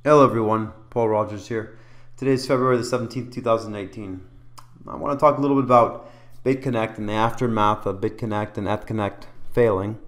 Hello everyone, Paul Rogers here. Today is February the 17th, 2018. I want to talk a little bit about Bitconnect and the aftermath of Bitconnect and Ethconnect failing.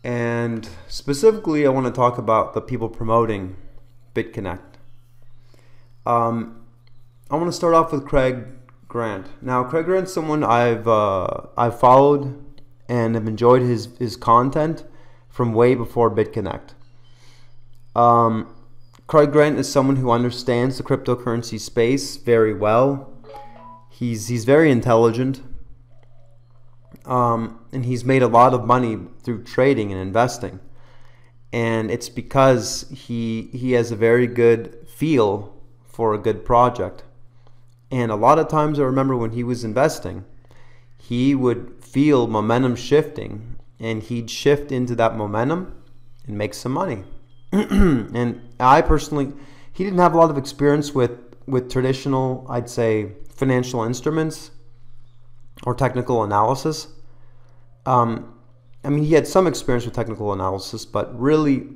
And specifically, I want to talk about the people promoting Bitconnect. I want to start off with Craig Grant. Now, Craig Grant's someone I've followed and have enjoyed his content from way before Bitconnect. Craig Grant is someone who understands the cryptocurrency space very well. He's very intelligent, and he's made a lot of money through trading and investing. And it's because he has a very good feel for a good project. And a lot of times I remember when he was investing, he would feel momentum shifting, and he'd shift into that momentum and make some money. And I personally, he didn't have a lot of experience with traditional, I'd say, financial instruments or technical analysis. I mean, he had some experience with technical analysis, but really,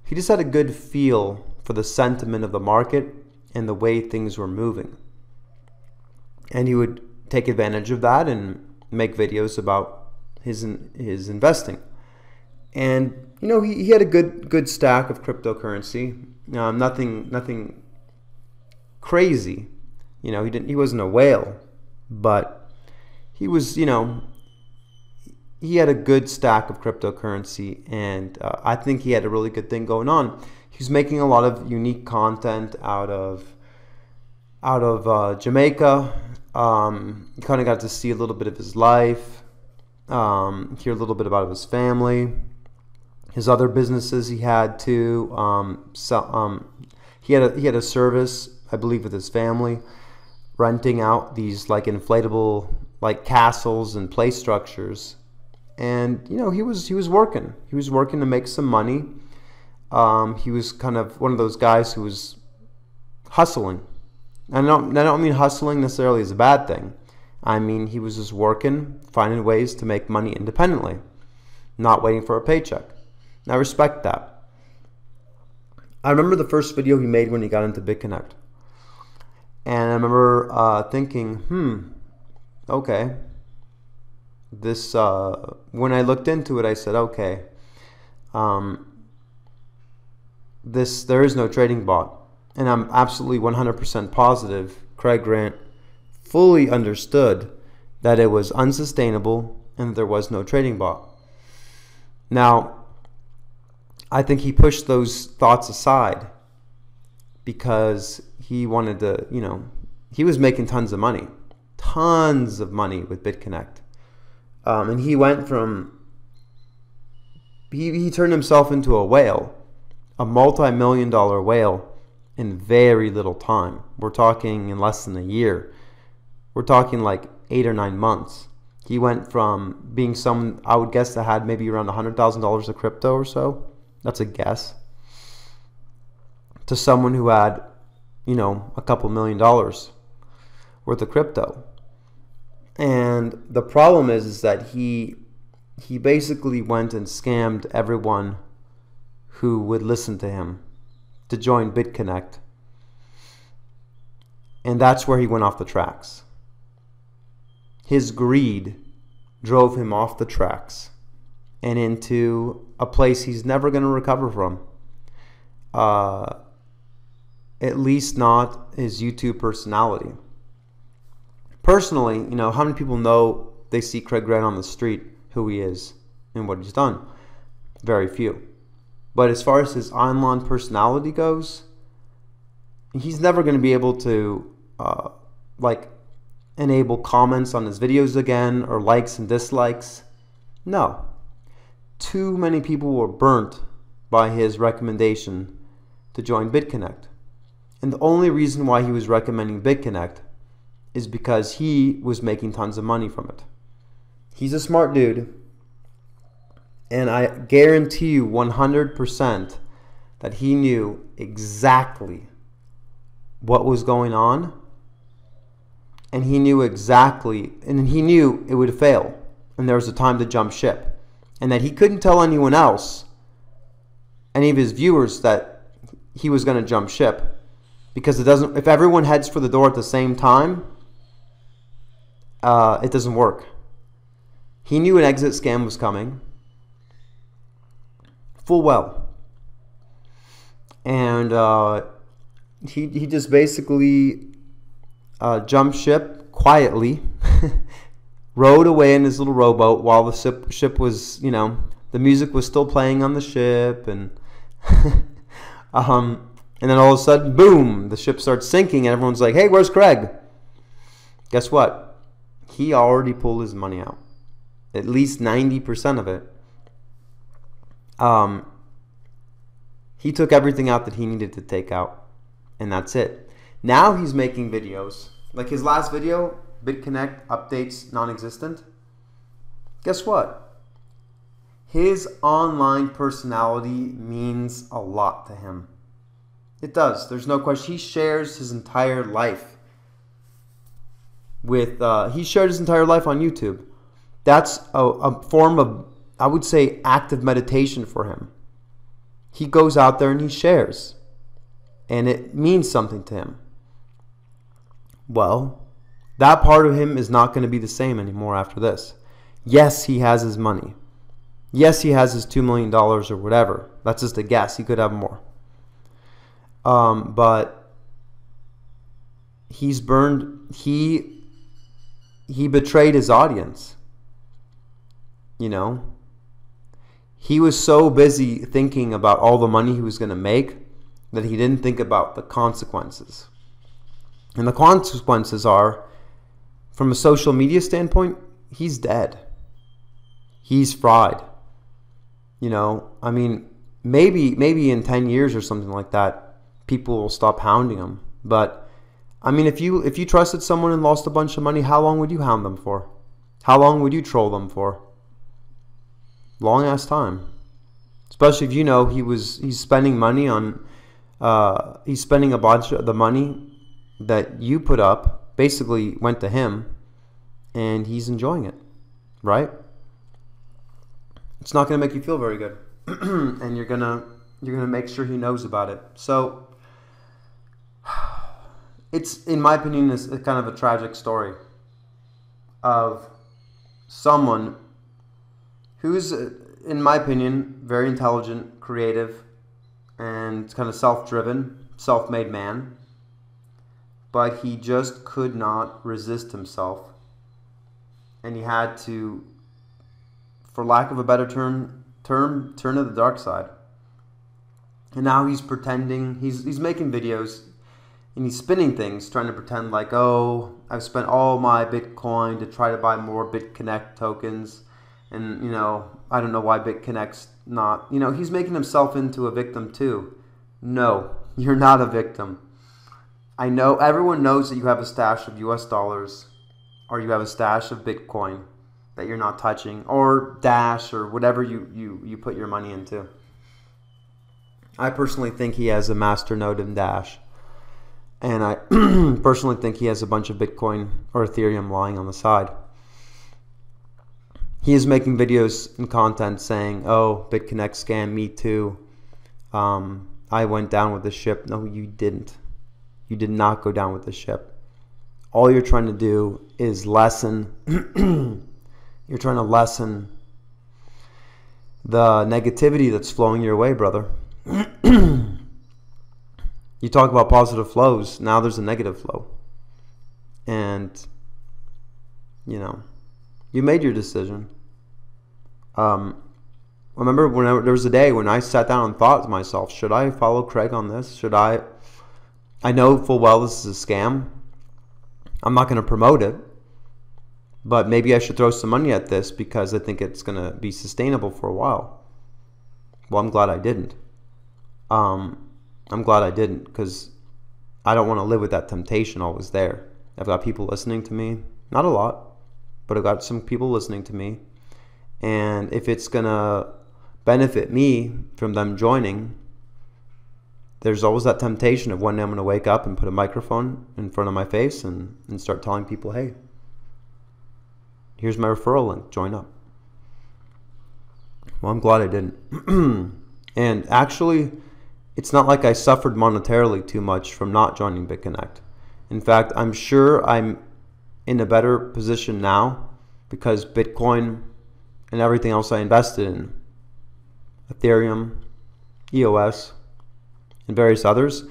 he just had a good feel for the sentiment of the market and the way things were moving. And he would take advantage of that and make videos about his investing. And you know, he had a good stack of cryptocurrency. Nothing crazy. You know, he wasn't a whale, but he was, you know, he had a good stack of cryptocurrency, and I think he had a really good thing going on. He was making a lot of unique content out of Jamaica. You kind of got to see a little bit of his life, hear a little bit about his family. His other businesses he had too. He had a service, I believe, with his family, renting out these like inflatable like castles and play structures. And you know, he was working. He was working to make some money. He was kind of one of those guys who was hustling. I don't mean hustling necessarily as a bad thing. I mean, he was just working, finding ways to make money independently, not waiting for a paycheck. I respect that. I remember the first video he made when he got into Bitconnect. And I remember thinking, okay. This, when I looked into it, I said, okay, there is no trading bot. And I'm absolutely 100% positive Craig Grant fully understood that it was unsustainable and there was no trading bot. Now, I think he pushed those thoughts aside because he wanted to, you know, he was making tons of money with Bitconnect. And he went from, he turned himself into a whale, a multi-million-dollar whale in very little time. We're talking in less than a year. We're talking like 8 or 9 months. He went from being someone, I would guess, that had maybe around $100,000 of crypto or so. That's a guess. To someone who had, you know, a couple $1 million worth of crypto. And the problem is that he basically went and scammed everyone who would listen to him to join Bitconnect. And that's where he went off the tracks. His greed drove him off the tracks and into a place he's never going to recover from. At least not his YouTube personality. Personally, you know, how many people know they see Craig Grant on the street, who he is and what he's done? Very few. But as far as his online personality goes, he's never going to be able to like enable comments on his videos again, or likes and dislikes. No. Too many people were burnt by his recommendation to join Bitconnect. And the only reason why he was recommending Bitconnect is because he was making tons of money from it. He's a smart dude. And I guarantee you 100% that he knew exactly what was going on. And he knew exactly, and he knew it would fail. And there was a time to jump ship. And that he couldn't tell anyone else, any of his viewers, that he was going to jump ship, because it doesn't. If everyone heads for the door at the same time, it doesn't work. He knew an exit scam was coming, full well, and he just basically jumped ship quietly, rowed away in his little rowboat while the ship was, the music was still playing on the ship, and and then all of a sudden, boom, the ship starts sinking, and everyone's like, hey, where's Craig? Guess what? He already pulled his money out. At least 90% of it. He took everything out that he needed to take out, and that's it. Now he's making videos. Like his last video, Bitconnect updates non-existent. Guess what? His online personality means a lot to him. It does. There's no question. He shares his entire life he shared his entire life on YouTube. That's a form of, I would say, active meditation for him. He goes out there and he shares, and it means something to him. Well, that part of him is not going to be the same anymore after this. Yes, he has his money. Yes, he has his $2 million or whatever. That's just a guess. He could have more. But he's burned. He betrayed his audience. He was so busy thinking about all the money he was going to make that he didn't think about the consequences. And the consequences are, from a social media standpoint, he's dead. He's fried. Maybe in 10 years or something like that, people will stop hounding him. But if you trusted someone and lost a bunch of money, how long would you hound them for? How long would you troll them for? Long ass time. Especially if he's spending money on he's spending a bunch of the money that you put up basically went to him, and he's enjoying it, right? It's not going to make you feel very good. And you're gonna make sure he knows about it. So it's, in my opinion, is kind of a tragic story of someone who's, in my opinion, very intelligent, creative, and kind of self-driven, self-made man. But he just could not resist himself. And he had to, for lack of a better term turn to the dark side. And now he's pretending, he's making videos, and he's spinning things, trying to pretend like, oh, I've spent all my Bitcoin to try to buy more Bitconnect tokens. And, I don't know why Bitconnect's not, he's making himself into a victim too. No, you're not a victim. I know everyone knows that you have a stash of US dollars, or you have a stash of Bitcoin that you're not touching, or Dash, or whatever you put your money into. I personally think he has a masternode in Dash. And I personally think he has a bunch of Bitcoin or Ethereum lying on the side. He is making videos and content saying, oh, Bitconnect scam me too. I went down with the ship. No, you didn't. You did not go down with the ship. All you're trying to do is lessen. You're trying to lessen the negativity that's flowing your way, brother. You talk about positive flows. Now there's a negative flow. And, you made your decision. Remember when there was a day when I sat down and thought to myself, should I follow Craig on this? Should I know full well this is a scam. I'm not going to promote it. But maybe I should throw some money at this because I think it's going to be sustainable for a while. Well, I'm glad I didn't. I'm glad I didn't, because I don't want to live with that temptation always there. I've got people listening to me. Not a lot, but I've got some people listening to me. And if it's going to benefit me from them joining, there's always that temptation of one day I'm going to wake up and put a microphone in front of my face and start telling people, hey, here's my referral link, join up. Well, I'm glad I didn't. And actually, it's not like I suffered monetarily too much from not joining Bitconnect. In fact, I'm sure I'm in a better position now because Bitcoin and everything else I invested in, Ethereum, EOS, and various others,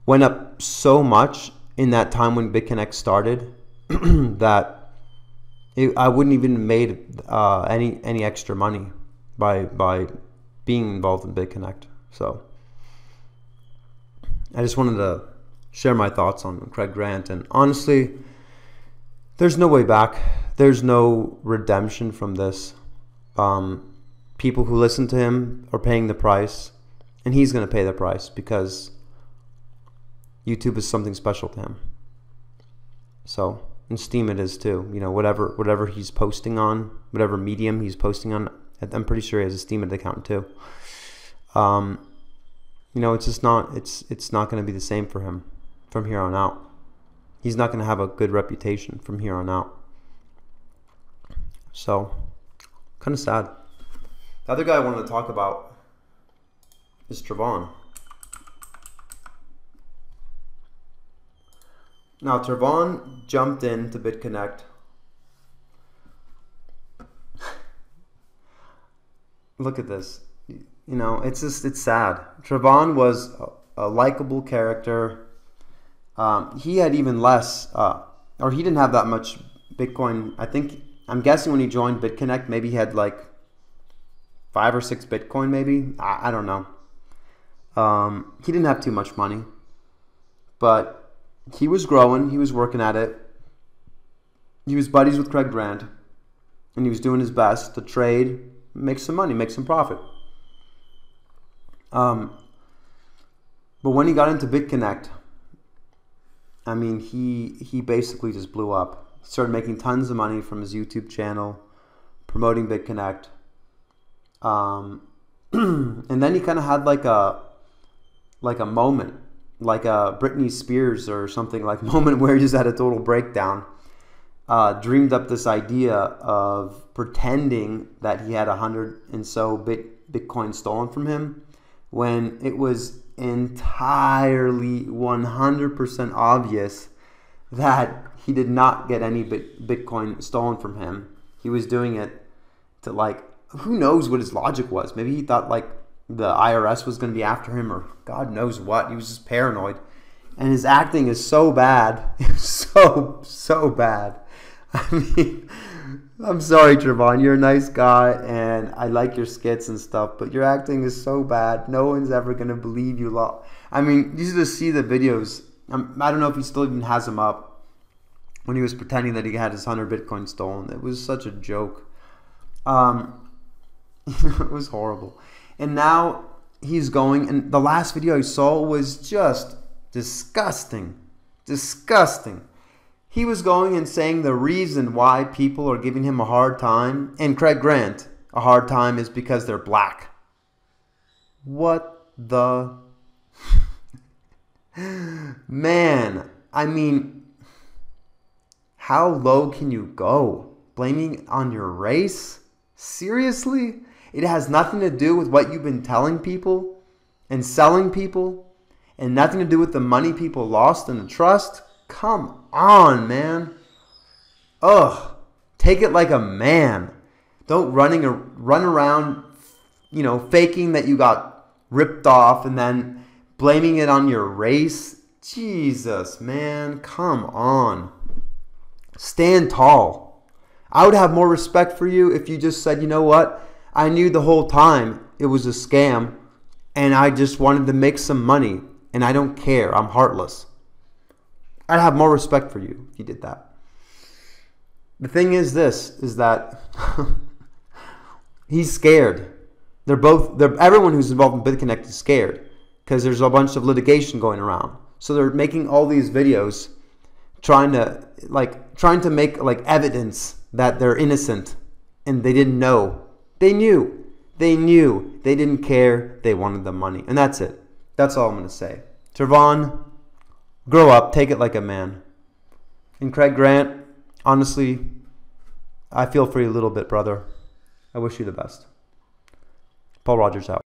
went up so much in that time when Bitconnect started that I wouldn't even made any extra money by being involved in Bitconnect. So I just wanted to share my thoughts on Craig Grant, and honestly, there's no way back. There's no redemption from this. People who listen to him are paying the price, and he's going to pay the price because YouTube is something special to him. So, and Steam it is too. You know, whatever he's posting on, whatever medium he's posting on, I'm pretty sure he has a Steam account too. You know, it's just not. It's not going to be the same for him from here on out. He's not going to have a good reputation from here on out. So, kind of sad. The other guy I wanted to talk about is Trevon. Now, Trevon jumped into Bitconnect. Look at this. You know, it's sad. Trevon was a likable character. He had even less, or he didn't have that much Bitcoin. I'm guessing when he joined Bitconnect, maybe he had like 5 or 6 Bitcoin, maybe. I don't know. He didn't have too much money, but he was growing. He was working at it. He was buddies with Craig Grant, and he was doing his best to trade, make some money, make some profit. But when he got into Bitconnect, I mean, he basically just blew up. He started making tons of money from his YouTube channel, promoting Bitconnect. And then he kind of had like a moment, like a Britney Spears or something, like moment where he just had a total breakdown. Dreamed up this idea of pretending that he had 100 and so Bitcoin stolen from him, when it was entirely 100% obvious that he did not get any Bitcoin stolen from him. He was doing it to, like, who knows what his logic was. Maybe he thought like the IRS was going to be after him, or God knows what. He was just paranoid. And his acting is so bad. so bad. I mean, I'm sorry, Trevon. You're a nice guy, and I like your skits and stuff, but your acting is so bad. No one's ever going to believe you. I mean, you should just see the videos. I don't know if he still even has them up, when he was pretending that he had his 100 Bitcoin stolen. It was such a joke. It was horrible. And now he's going, and the last video I saw was just disgusting. Disgusting. He was going and saying the reason why people are giving him a hard time, and Craig Grant a hard time, is because they're black. What the... Man, I mean, how low can you go? Blaming on your race? Seriously? It has nothing to do with what you've been telling people and selling people, and nothing to do with the money people lost and the trust? Come on, man. Ugh. Take it like a man. Don't run around, you know, faking that you got ripped off and then blaming it on your race. Jesus, man. Come on. Stand tall. I would have more respect for you if you just said, you know what? I knew the whole time it was a scam, and I just wanted to make some money, and I don't care. I'm heartless. I'd have more respect for you if you did that. The thing is that he's scared. Everyone who's involved in Bitconnect is scared because there's a bunch of litigation going around. So they're making all these videos trying to make like evidence that they're innocent, and they didn't know. They knew. They didn't care. They wanted the money. And that's it. That's all I'm going to say. Trevon, grow up. Take it like a man. And Craig Grant, honestly, I feel for you a little bit, brother. I wish you the best. Paul Rogers out.